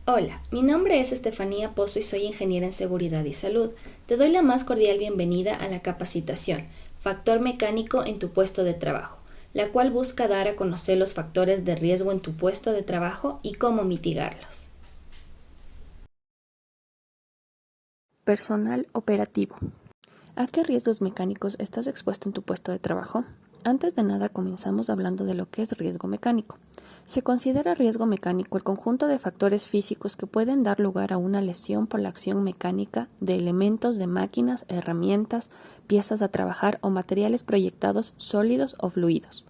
Hola, mi nombre es Estefanía Pozo y soy ingeniera en seguridad y salud. Te doy la más cordial bienvenida a la capacitación Factor mecánico en tu puesto de trabajo, la cual busca dar a conocer los factores de riesgo en tu puesto de trabajo y cómo mitigarlos. Personal operativo. ¿A qué riesgos mecánicos estás expuesto en tu puesto de trabajo? Antes de nada comenzamos hablando de lo que es riesgo mecánico. Se considera riesgo mecánico el conjunto de factores físicos que pueden dar lugar a una lesión por la acción mecánica de elementos de máquinas, herramientas, piezas a trabajar o materiales proyectados sólidos o fluidos.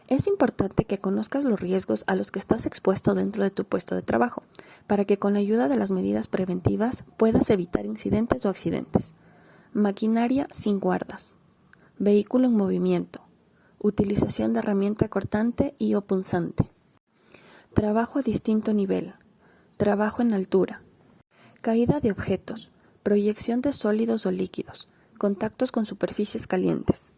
Es importante que conozcas los riesgos a los que estás expuesto dentro de tu puesto de trabajo, para que con la ayuda de las medidas preventivas puedas evitar incidentes o accidentes. Maquinaria sin guardas. Vehículo en movimiento. Utilización de herramienta cortante y o punzante. Trabajo a distinto nivel. Trabajo en altura. Caída de objetos. Proyección de sólidos o líquidos. Contactos con superficies calientes.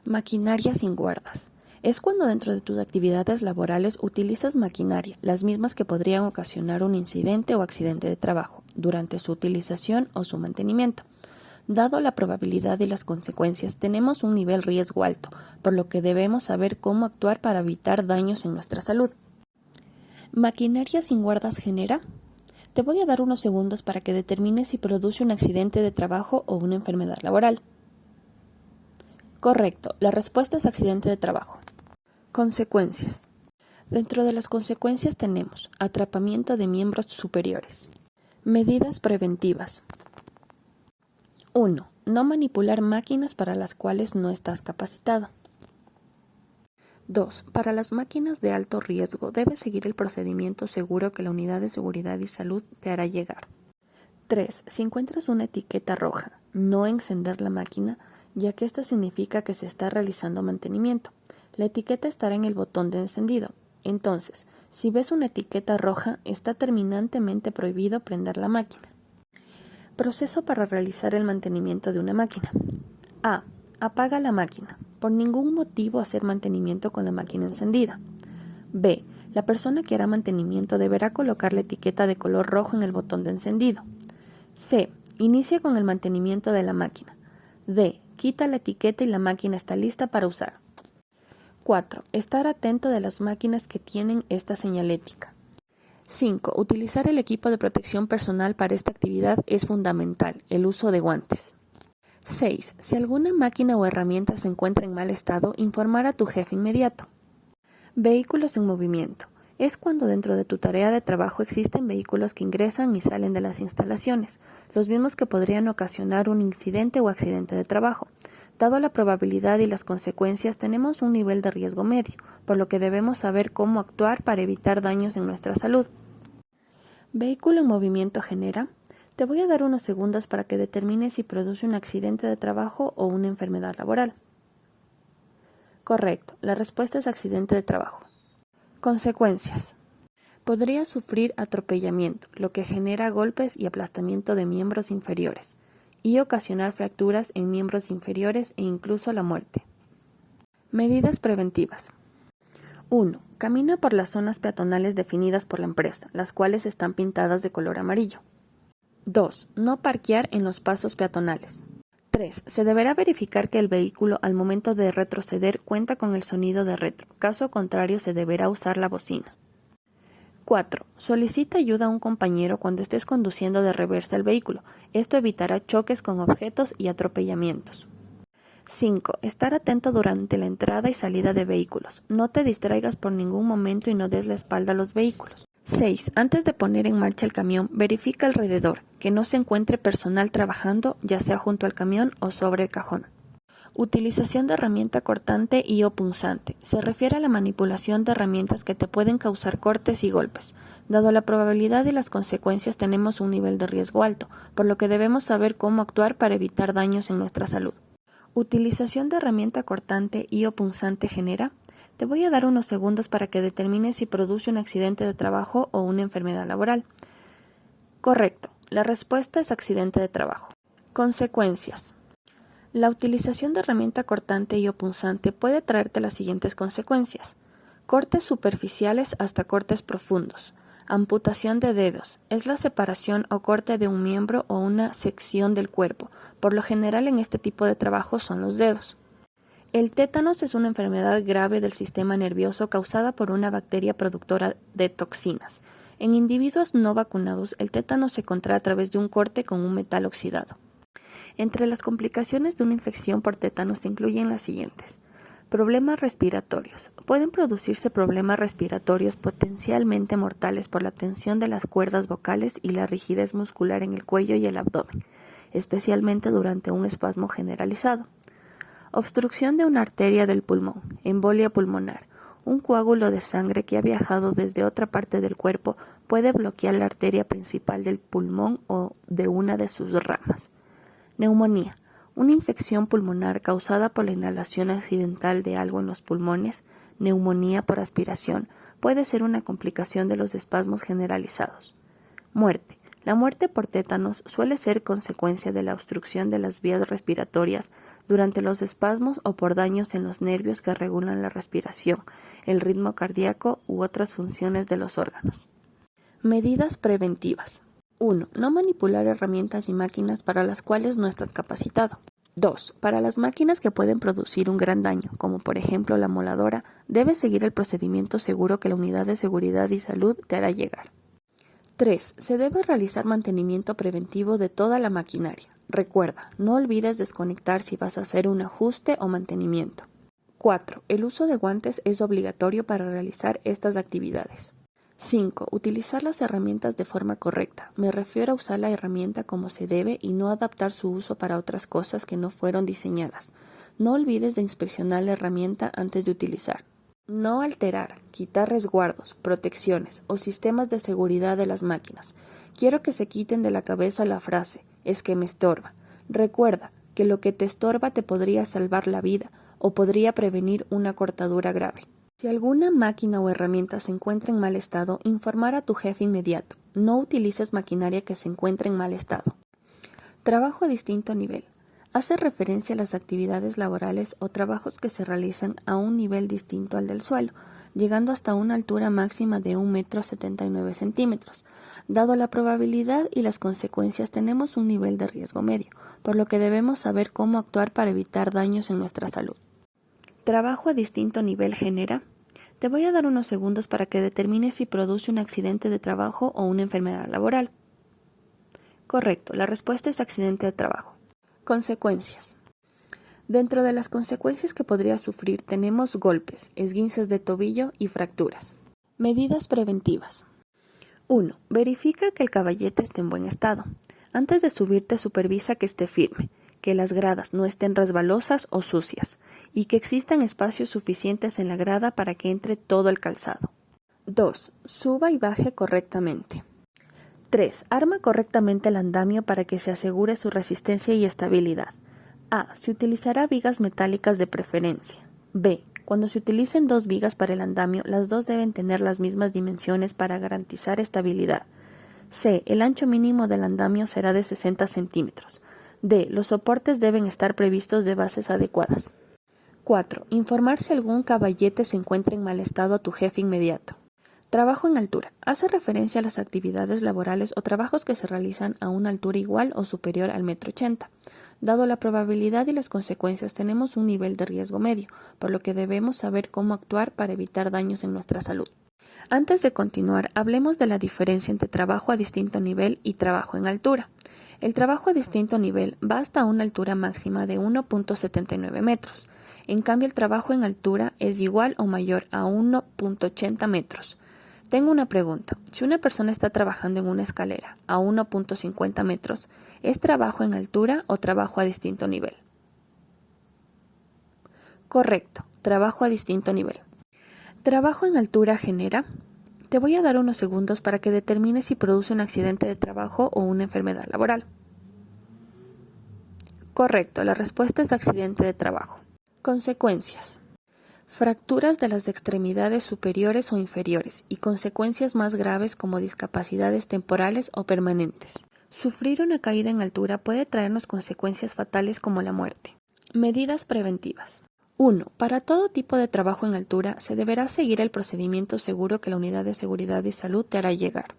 Maquinaria sin guardas. Es cuando dentro de tus actividades laborales utilizas maquinaria, las mismas que podrían ocasionar un incidente o accidente de trabajo, durante su utilización o su mantenimiento. Dado la probabilidad y las consecuencias, tenemos un nivel riesgo alto, por lo que debemos saber cómo actuar para evitar daños en nuestra salud. ¿Maquinaria sin guardas genera? Te voy a dar unos segundos para que determines si produce un accidente de trabajo o una enfermedad laboral. Correcto, la respuesta es accidente de trabajo. Consecuencias. Dentro de las consecuencias tenemos atrapamiento de miembros superiores. Medidas preventivas. 1. No manipular máquinas para las cuales no estás capacitado. 2. Para las máquinas de alto riesgo, debes seguir el procedimiento seguro que la Unidad de Seguridad y Salud te hará llegar. 3. Si encuentras una etiqueta roja, no encender la máquina, ya que esta significa que se está realizando mantenimiento. La etiqueta estará en el botón de encendido. Entonces, si ves una etiqueta roja, está terminantemente prohibido prender la máquina. Proceso para realizar el mantenimiento de una máquina. A. Apaga la máquina. Por ningún motivo hacer mantenimiento con la máquina encendida. B. La persona que hará mantenimiento deberá colocar la etiqueta de color rojo en el botón de encendido. C. Inicia con el mantenimiento de la máquina. D. Quita la etiqueta y la máquina está lista para usar. 4. Estar atento de las máquinas que tienen esta señalética. 5. Utilizar el equipo de protección personal para esta actividad es fundamental, el uso de guantes. 6. Si alguna máquina o herramienta se encuentra en mal estado, informar a tu jefe inmediato. Vehículos en movimiento. Es cuando dentro de tu tarea de trabajo existen vehículos que ingresan y salen de las instalaciones, los mismos que podrían ocasionar un incidente o accidente de trabajo. Dado la probabilidad y las consecuencias, tenemos un nivel de riesgo medio, por lo que debemos saber cómo actuar para evitar daños en nuestra salud. ¿Vehículo en movimiento genera? Te voy a dar unos segundos para que determines si produce un accidente de trabajo o una enfermedad laboral. Correcto, la respuesta es accidente de trabajo. Consecuencias. Podría sufrir atropellamiento, lo que genera golpes y aplastamiento de miembros inferiores, y ocasionar fracturas en miembros inferiores e incluso la muerte. Medidas preventivas. 1. Camina por las zonas peatonales definidas por la empresa, las cuales están pintadas de color amarillo. 2. No parquear en los pasos peatonales. 3. Se deberá verificar que el vehículo al momento de retroceder cuenta con el sonido de retro, caso contrario se deberá usar la bocina. 4. Solicita ayuda a un compañero cuando estés conduciendo de reversa el vehículo. Esto evitará choques con objetos y atropellamientos. 5. Estar atento durante la entrada y salida de vehículos. No te distraigas por ningún momento y no des la espalda a los vehículos. 6. Antes de poner en marcha el camión, verifica alrededor, que no se encuentre personal trabajando, ya sea junto al camión o sobre el cajón. Utilización de herramienta cortante y o punzante. Se refiere a la manipulación de herramientas que te pueden causar cortes y golpes. Dado la probabilidad y las consecuencias, tenemos un nivel de riesgo alto, por lo que debemos saber cómo actuar para evitar daños en nuestra salud. ¿Utilización de herramienta cortante y o punzante genera? Te voy a dar unos segundos para que determines si produce un accidente de trabajo o una enfermedad laboral. Correcto, la respuesta es accidente de trabajo. Consecuencias. La utilización de herramienta cortante y o punzante puede traerte las siguientes consecuencias: cortes superficiales hasta cortes profundos, Amputación de dedos. Es la separación o corte de un miembro o una sección del cuerpo. Por lo general en este tipo de trabajo son los dedos. El tétanos es una enfermedad grave del sistema nervioso causada por una bacteria productora de toxinas. En individuos no vacunados, el tétanos se contrae a través de un corte con un metal oxidado. Entre las complicaciones de una infección por tétanos se incluyen las siguientes. Problemas respiratorios. Pueden producirse problemas respiratorios potencialmente mortales por la tensión de las cuerdas vocales y la rigidez muscular en el cuello y el abdomen, especialmente durante un espasmo generalizado. Obstrucción de una arteria del pulmón, embolia pulmonar. Un coágulo de sangre que ha viajado desde otra parte del cuerpo puede bloquear la arteria principal del pulmón o de una de sus ramas. Neumonía. Una infección pulmonar causada por la inhalación accidental de algo en los pulmones, neumonía por aspiración, puede ser una complicación de los espasmos generalizados. Muerte. La muerte por tétanos suele ser consecuencia de la obstrucción de las vías respiratorias durante los espasmos o por daños en los nervios que regulan la respiración, el ritmo cardíaco u otras funciones de los órganos. Medidas preventivas. 1. No manipular herramientas y máquinas para las cuales no estás capacitado. 2. Para las máquinas que pueden producir un gran daño, como por ejemplo la moladora, debes seguir el procedimiento seguro que la Unidad de Seguridad y Salud te hará llegar. 3. Se debe realizar mantenimiento preventivo de toda la maquinaria. Recuerda, no olvides desconectar si vas a hacer un ajuste o mantenimiento. 4. El uso de guantes es obligatorio para realizar estas actividades. 5. Utilizar las herramientas de forma correcta. Me refiero a usar la herramienta como se debe y no adaptar su uso para otras cosas que no fueron diseñadas. No olvides de inspeccionar la herramienta antes de utilizar. No alterar, quitar resguardos, protecciones o sistemas de seguridad de las máquinas. Quiero que se quiten de la cabeza la frase, es que me estorba. Recuerda que lo que te estorba te podría salvar la vida o podría prevenir una cortadura grave. Si alguna máquina o herramienta se encuentra en mal estado, informar a tu jefe inmediato. No utilices maquinaria que se encuentre en mal estado. Trabajo a distinto nivel. Hace referencia a las actividades laborales o trabajos que se realizan a un nivel distinto al del suelo, llegando hasta una altura máxima de 1,79 m. Dado la probabilidad y las consecuencias, tenemos un nivel de riesgo medio, por lo que debemos saber cómo actuar para evitar daños en nuestra salud. Trabajo a distinto nivel genera. Te voy a dar unos segundos para que determines si produce un accidente de trabajo o una enfermedad laboral. Correcto, la respuesta es accidente de trabajo. Consecuencias. Dentro de las consecuencias que podrías sufrir tenemos golpes, esguinces de tobillo y fracturas. Medidas preventivas. 1. Verifica que el caballete esté en buen estado. Antes de subirte, supervisa que esté firme, que las gradas no estén resbalosas o sucias y que existan espacios suficientes en la grada para que entre todo el calzado. 2. Suba y baje correctamente. 3. Arma correctamente el andamio para que se asegure su resistencia y estabilidad. A. Se utilizará vigas metálicas de preferencia. B. Cuando se utilicen 2 vigas para el andamio, las 2 deben tener las mismas dimensiones para garantizar estabilidad. C. El ancho mínimo del andamio será de 60 centímetros. D. Los soportes deben estar previstos de bases adecuadas. 4. Informar si algún caballete se encuentra en mal estado a tu jefe inmediato. Trabajo en altura. Hace referencia a las actividades laborales o trabajos que se realizan a una altura igual o superior al 1,80 m. Dado la probabilidad y las consecuencias, tenemos un nivel de riesgo medio, por lo que debemos saber cómo actuar para evitar daños en nuestra salud. Antes de continuar, hablemos de la diferencia entre trabajo a distinto nivel y trabajo en altura. El trabajo a distinto nivel va hasta una altura máxima de 1,79 metros. En cambio, el trabajo en altura es igual o mayor a 1,80 metros. Tengo una pregunta. Si una persona está trabajando en una escalera a 1,50 metros, ¿es trabajo en altura o trabajo a distinto nivel? Correcto, trabajo a distinto nivel. ¿Trabajo en altura genera? Te voy a dar unos segundos para que determines si produce un accidente de trabajo o una enfermedad laboral. Correcto, la respuesta es accidente de trabajo. Consecuencias. Fracturas de las extremidades superiores o inferiores y consecuencias más graves como discapacidades temporales o permanentes. Sufrir una caída en altura puede traernos consecuencias fatales como la muerte. Medidas preventivas. 1. Para todo tipo de trabajo en altura se deberá seguir el procedimiento seguro que la Unidad de Seguridad y Salud te hará llegar.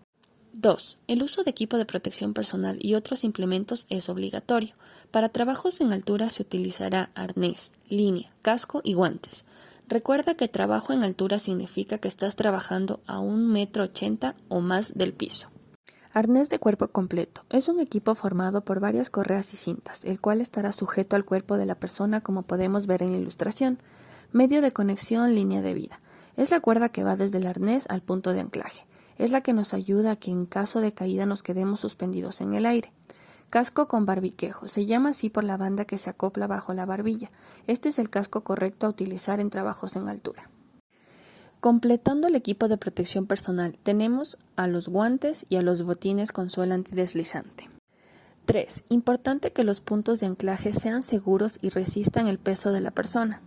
2. El uso de equipo de protección personal y otros implementos es obligatorio. Para trabajos en altura se utilizará arnés, línea, casco y guantes. Recuerda que trabajo en altura significa que estás trabajando a 1,80 m o más del piso. Arnés de cuerpo completo. Es un equipo formado por varias correas y cintas, el cual estará sujeto al cuerpo de la persona como podemos ver en la ilustración. Medio de conexión, línea de vida. Es la cuerda que va desde el arnés al punto de anclaje. Es la que nos ayuda a que en caso de caída nos quedemos suspendidos en el aire. Casco con barbiquejo. Se llama así por la banda que se acopla bajo la barbilla. Este es el casco correcto a utilizar en trabajos en altura. Completando el equipo de protección personal, tenemos a los guantes y a los botines con suela antideslizante. 3. Importante que los puntos de anclaje sean seguros y resistan el peso de la persona.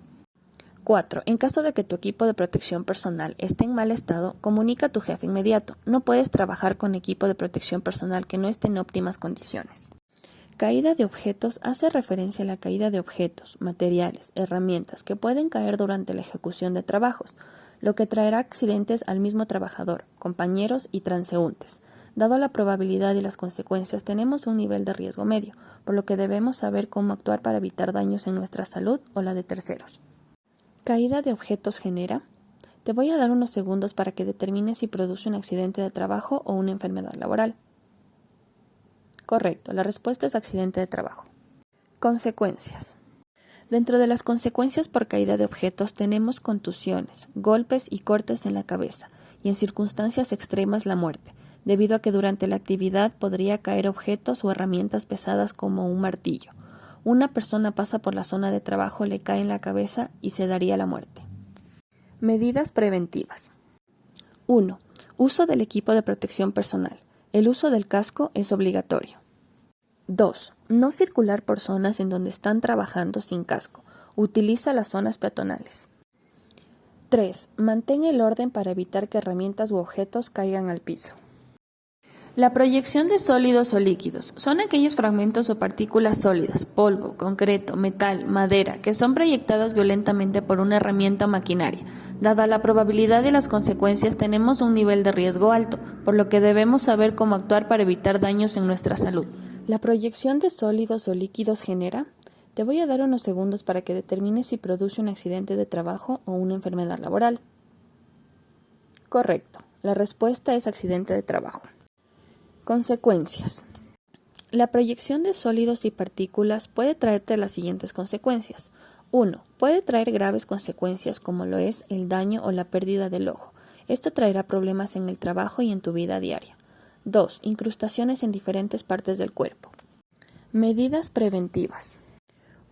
4. En caso de que tu equipo de protección personal esté en mal estado, comunica a tu jefe inmediato. No puedes trabajar con equipo de protección personal que no esté en óptimas condiciones. Caída de objetos hace referencia a la caída de objetos, materiales, herramientas que pueden caer durante la ejecución de trabajos, lo que traerá accidentes al mismo trabajador, compañeros y transeúntes. Dado la probabilidad y las consecuencias, tenemos un nivel de riesgo medio, por lo que debemos saber cómo actuar para evitar daños en nuestra salud o la de terceros. ¿Caída de objetos genera? Te voy a dar unos segundos para que determines si produce un accidente de trabajo o una enfermedad laboral. Correcto, la respuesta es accidente de trabajo. Consecuencias. Dentro de las consecuencias por caída de objetos tenemos contusiones, golpes y cortes en la cabeza, y en circunstancias extremas la muerte, debido a que durante la actividad podría caer objetos o herramientas pesadas como un martillo. Una persona pasa por la zona de trabajo, le cae en la cabeza y se daría la muerte. Medidas preventivas. 1. Uso del equipo de protección personal. El uso del casco es obligatorio. 2. No circular por zonas en donde están trabajando sin casco. Utiliza las zonas peatonales. 3. Mantén el orden para evitar que herramientas u objetos caigan al piso. La proyección de sólidos o líquidos son aquellos fragmentos o partículas sólidas, polvo, concreto, metal, madera, que son proyectadas violentamente por una herramienta o maquinaria. Dada la probabilidad y las consecuencias, tenemos un nivel de riesgo alto, por lo que debemos saber cómo actuar para evitar daños en nuestra salud. ¿La proyección de sólidos o líquidos genera? Te voy a dar unos segundos para que determines si produce un accidente de trabajo o una enfermedad laboral. Correcto. La respuesta es accidente de trabajo. Consecuencias. La proyección de sólidos y partículas puede traerte las siguientes consecuencias. 1. Puede traer graves consecuencias como lo es el daño o la pérdida del ojo. Esto traerá problemas en el trabajo y en tu vida diaria. 2. Incrustaciones en diferentes partes del cuerpo. Medidas preventivas.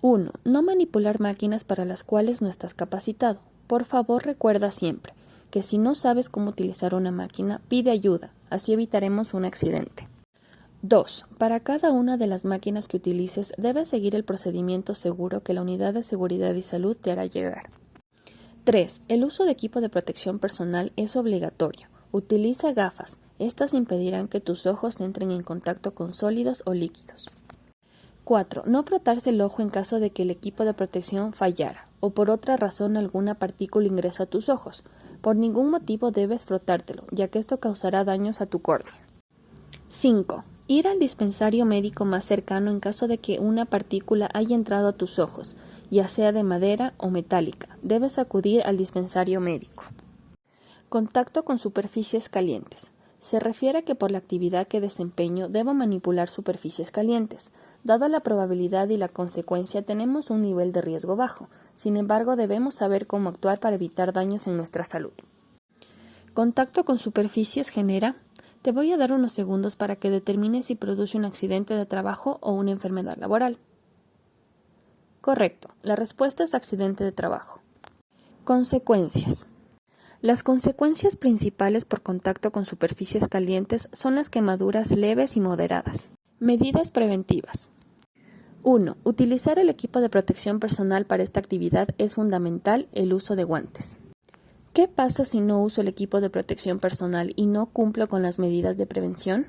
1. No manipular máquinas para las cuales no estás capacitado. Por favor, recuerda siempre que si no sabes cómo utilizar una máquina, pide ayuda, así evitaremos un accidente. 2. Para cada una de las máquinas que utilices, debes seguir el procedimiento seguro que la Unidad de Seguridad y Salud te hará llegar. 3. El uso de equipo de protección personal es obligatorio. Utiliza gafas. Estas impedirán que tus ojos entren en contacto con sólidos o líquidos. 4. No frotarse el ojo en caso de que el equipo de protección fallara o por otra razón alguna partícula ingresa a tus ojos. Por ningún motivo debes frotártelo, ya que esto causará daños a tu córnea. 5. Ir al dispensario médico más cercano en caso de que una partícula haya entrado a tus ojos, ya sea de madera o metálica. Debes acudir al dispensario médico. Contacto con superficies calientes. Se refiere a que por la actividad que desempeño debo manipular superficies calientes. Dada la probabilidad y la consecuencia, tenemos un nivel de riesgo bajo. Sin embargo, debemos saber cómo actuar para evitar daños en nuestra salud. Contacto con superficies genera. Te voy a dar unos segundos para que determines si produce un accidente de trabajo o una enfermedad laboral. Correcto. La respuesta es accidente de trabajo. Consecuencias. Las consecuencias principales por contacto con superficies calientes son las quemaduras leves y moderadas. Medidas preventivas. 1. Utilizar el equipo de protección personal para esta actividad es fundamental el uso de guantes. ¿Qué pasa si no uso el equipo de protección personal y no cumplo con las medidas de prevención?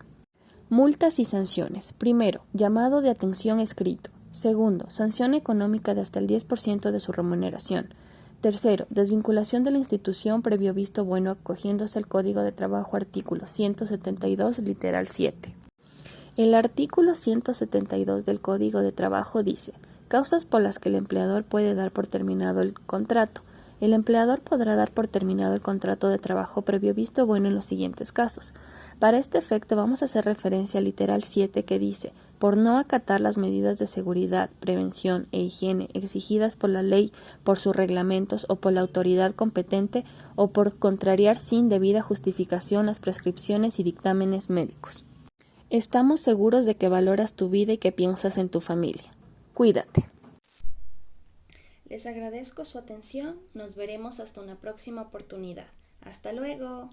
Multas y sanciones. Primero, llamado de atención escrito. Segundo, sanción económica de hasta el 10% de su remuneración. Tercero, desvinculación de la institución previo visto bueno acogiéndose al Código de Trabajo artículo 172, literal 7. El artículo 172 del Código de Trabajo dice: causas por las que el empleador puede dar por terminado el contrato. El empleador podrá dar por terminado el contrato de trabajo previo visto bueno en los siguientes casos. Para este efecto vamos a hacer referencia al literal 7 que dice: por no acatar las medidas de seguridad, prevención e higiene exigidas por la ley, por sus reglamentos o por la autoridad competente, o por contrariar sin debida justificación las prescripciones y dictámenes médicos. Estamos seguros de que valoras tu vida y que piensas en tu familia. Cuídate. Les agradezco su atención. Nos veremos hasta una próxima oportunidad. Hasta luego.